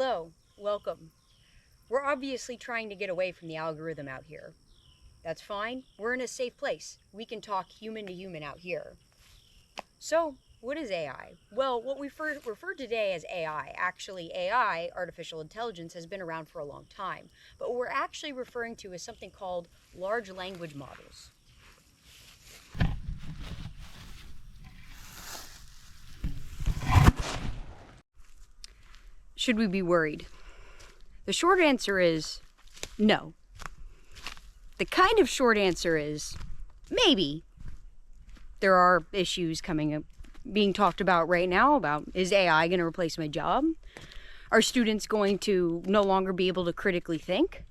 Hello, welcome. We're obviously trying to get away from the algorithm out here. That's fine. We're in a safe place. We can talk human to human out here. So, what is AI? Well, what we refer today as AI, actually AI, artificial intelligence, has been around for a long time. But what we're actually referring to is something called large language models. Should we be worried? The short answer is no. The kind of short answer is maybe. There are issues coming up, being talked about right now about, is AI going to replace my job? Are students going to no longer be able to critically think?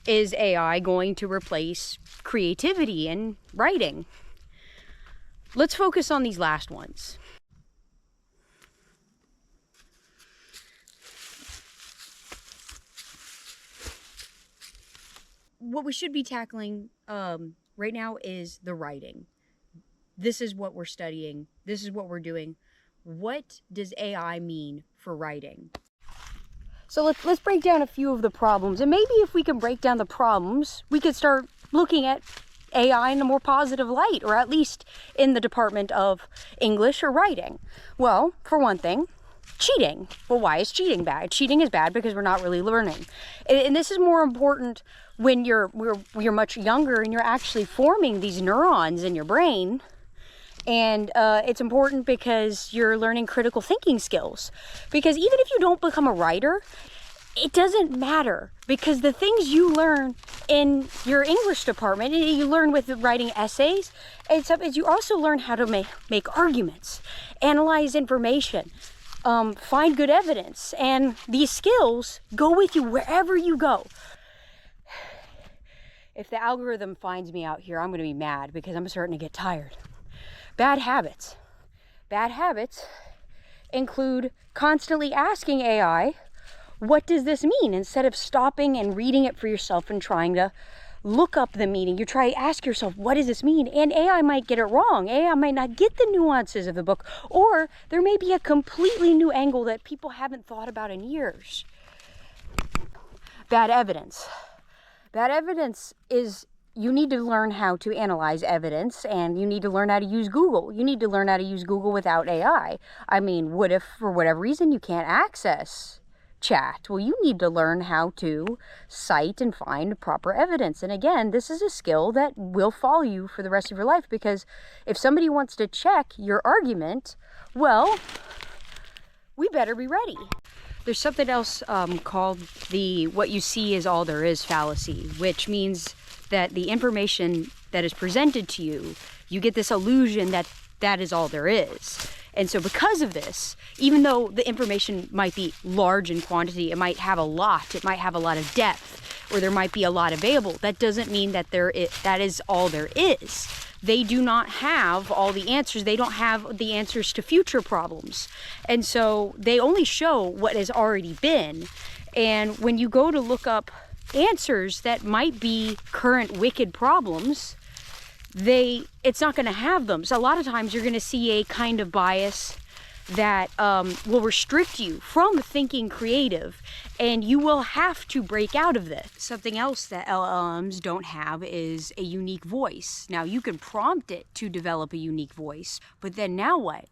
Is AI going to replace creativity and writing? Let's focus on these last ones. What we should be tackling right now is the writing. This is what we're studying. This is what we're doing. What does AI mean for writing? So let's break down a few of the problems. And maybe if we can break down the problems, we could start looking at AI in a more positive light, or at least in the department of English or writing. Well, for one thing, cheating. Well, why is cheating bad? Cheating is bad because we're not really learning. And this is more important when you're much younger and you're actually forming these neurons in your brain. And it's important because you're learning critical thinking skills. Because even if you don't become a writer, it doesn't matter, because the things you learn in your English department, and you learn with writing essays and stuff, is you also learn how to make arguments, analyze information, find good evidence, and these skills go with you wherever you go. If the algorithm finds me out here, I'm going to be mad because I'm starting to get tired. Bad habits. Bad habits include constantly asking AI, what does this mean? Instead of stopping and reading it for yourself and trying to look up the meaning, you try to ask yourself, what does this mean? And AI might get it wrong. AI might not get the nuances of the book, or there may be a completely new angle that people haven't thought about in years. Bad evidence. Bad evidence is, you need to learn how to analyze evidence, and you need to learn how to use Google. You need to learn how to use Google without AI. I mean, what if for whatever reason you can't access chat? Well, you need to learn how to cite and find proper evidence. And again, this is a skill that will follow you for the rest of your life, because if somebody wants to check your argument, well, we better be ready. There's something else called the what you see is all there is fallacy, which means that the information that is presented to you, you get this illusion that that is all there is. And so because of this, even though the information might be large in quantity, it might have a lot of depth, or there might be a lot available, that doesn't mean that that is all there is. They do not have all the answers. They don't have the answers to future problems. And so they only show what has already been. And when you go to look up answers that might be current wicked problems, it's not going to have them. So a lot of times you're going to see a kind of bias that will restrict you from thinking creative, and you will have to break out of this. Something else that LLMs don't have is a unique voice. Now, you can prompt it to develop a unique voice, but then now what?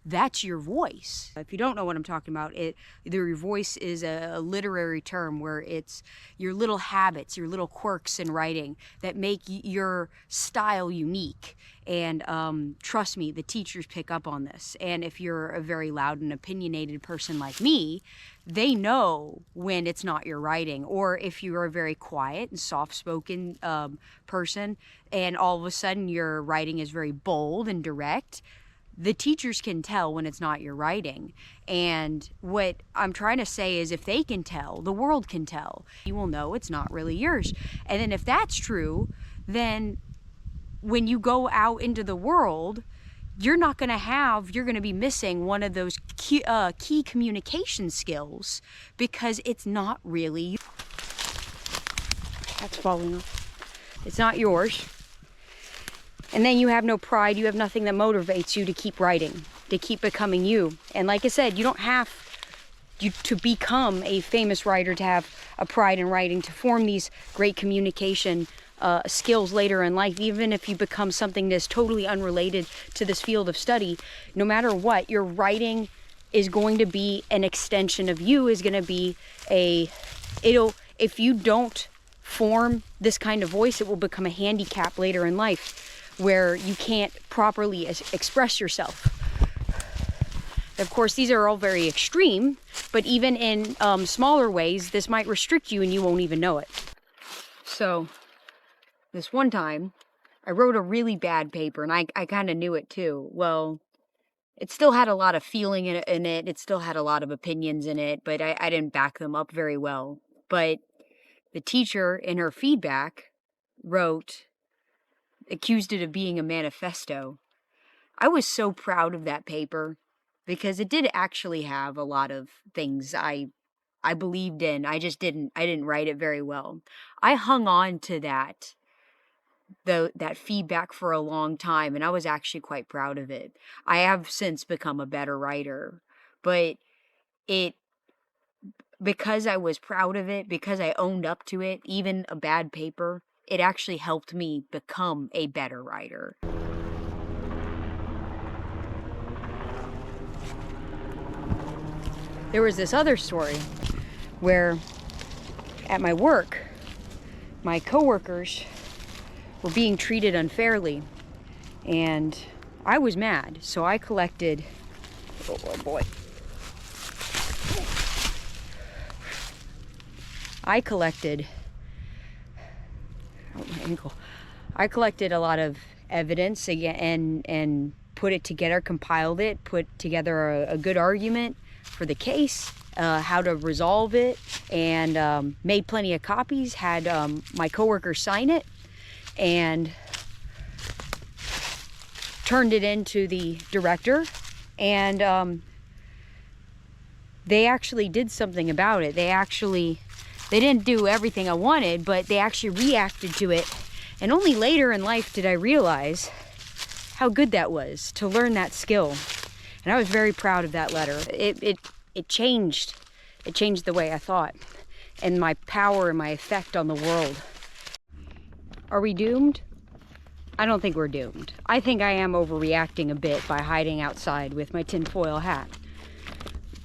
That's your voice. If you don't know what I'm talking about, your voice is a literary term where it's your little habits, your little quirks in writing that make your style unique. And trust me, the teachers pick up on this. And if you're a very loud and opinionated person like me, they know when it's not your writing. Or if you're a very quiet and soft-spoken person, and all of a sudden your writing is very bold and direct, the teachers can tell when it's not your writing. And what I'm trying to say is, if they can tell, the world can tell. You will know it's not really yours. And then if that's true, then when you go out into the world, you're going to be missing one of those key communication skills, because it's not really, that's falling off. It's not yours. And then you have no pride, you have nothing that motivates you to keep writing, to keep becoming you. And like I said, you don't have you to become a famous writer, to have a pride in writing, to form these great communication skills later in life, even if you become something that's totally unrelated to this field of study, no matter what, your writing is going to be an extension of you, is going to be if you don't form this kind of voice, it will become a handicap later in life where you can't properly express yourself. Of course, these are all very extreme, but even in smaller ways, this might restrict you and you won't even know it. So, this one time, I wrote a really bad paper, and I kind of knew it too. Well, it still had a lot of feeling in it. It still had a lot of opinions in it, but I didn't back them up very well. But the teacher, in her feedback, accused it of being a manifesto. I was so proud of that paper because it did actually have a lot of things I believed in. I didn't write it very well. I hung on to that feedback for a long time, and I was actually quite proud of it. I have since become a better writer, but because I was proud of it, because I owned up to it, even a bad paper, it actually helped me become a better writer. There was this other story where at my work, my coworkers were being treated unfairly, and I was mad, so I collected, oh boy, I collected a lot of evidence again and put it together, compiled it, put together a good argument for the case, how to resolve it, and made plenty of copies, had my coworkers sign it, and turned it into the director, and they actually did something about it. They didn't do everything I wanted, but they actually reacted to it. And only later in life did I realize how good that was, to learn that skill. And I was very proud of that letter. It changed the way I thought, and my power and my effect on the world. Are we doomed? I don't think we're doomed. I think I am overreacting a bit by hiding outside with my tinfoil hat.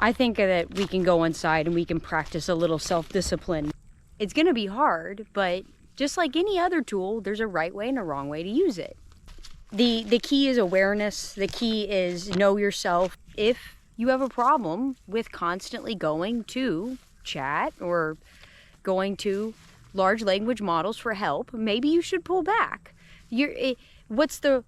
I think that we can go inside and we can practice a little self-discipline. It's gonna be hard, but just like any other tool, there's a right way and a wrong way to use it. The key is awareness. The key is know yourself. If you have a problem with constantly going to chat or going to large language models for help, maybe you should pull back. What's the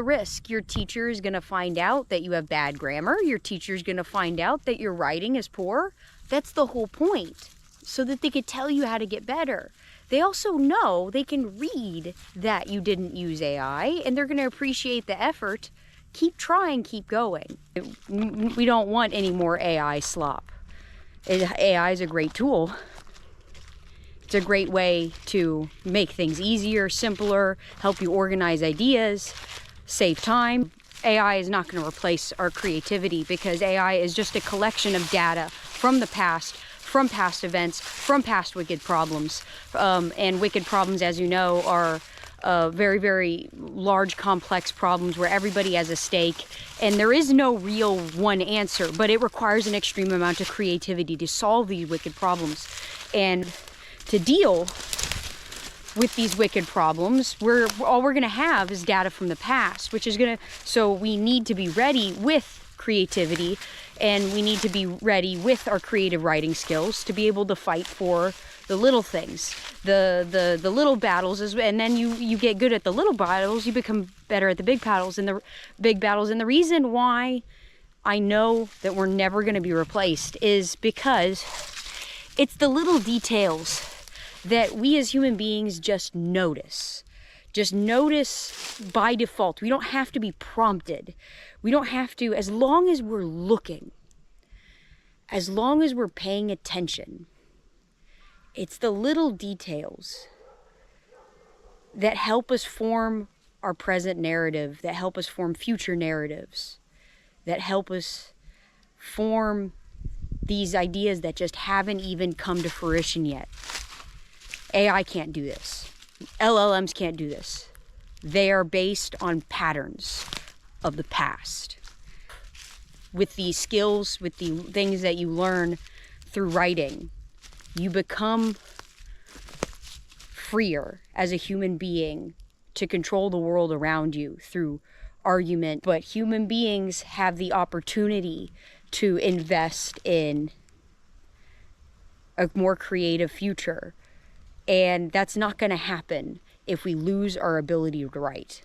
risk? Your teacher is going to find out that you have bad grammar. Your teacher is going to find out that your writing is poor. That's the whole point, so that they could tell you how to get better. They also know they can read that you didn't use AI, and they're going to appreciate the effort. Keep trying, keep going. We don't want any more AI slop. AI is a great tool. It's a great way to make things easier, simpler, help you organize ideas, save time. AI is not going to replace our creativity, because AI is just a collection of data from the past, from past events, from past wicked problems. And wicked problems, as you know, are very, very large, complex problems where everybody has a stake, and there is no real one answer, but it requires an extreme amount of creativity to solve these wicked problems. And to deal with these wicked problems, all we're going to have is data from the past, so we need to be ready with creativity, and we need to be ready with our creative writing skills to be able to fight for the little things, the little battles, and then you get good at the little battles, you become better at the big battles. And the reason why I know that we're never going to be replaced is because it's the little details that we as human beings just notice by default. We don't have to be prompted. We don't have to, as long as we're looking, as long as we're paying attention. It's the little details that help us form our present narrative, that help us form future narratives, that help us form these ideas that just haven't even come to fruition yet. AI can't do this. LLMs can't do this. They are based on patterns of the past. With these skills, with the things that you learn through writing, you become freer as a human being to control the world around you through argument. But human beings have the opportunity to invest in a more creative future. And that's not going to happen if we lose our ability to write.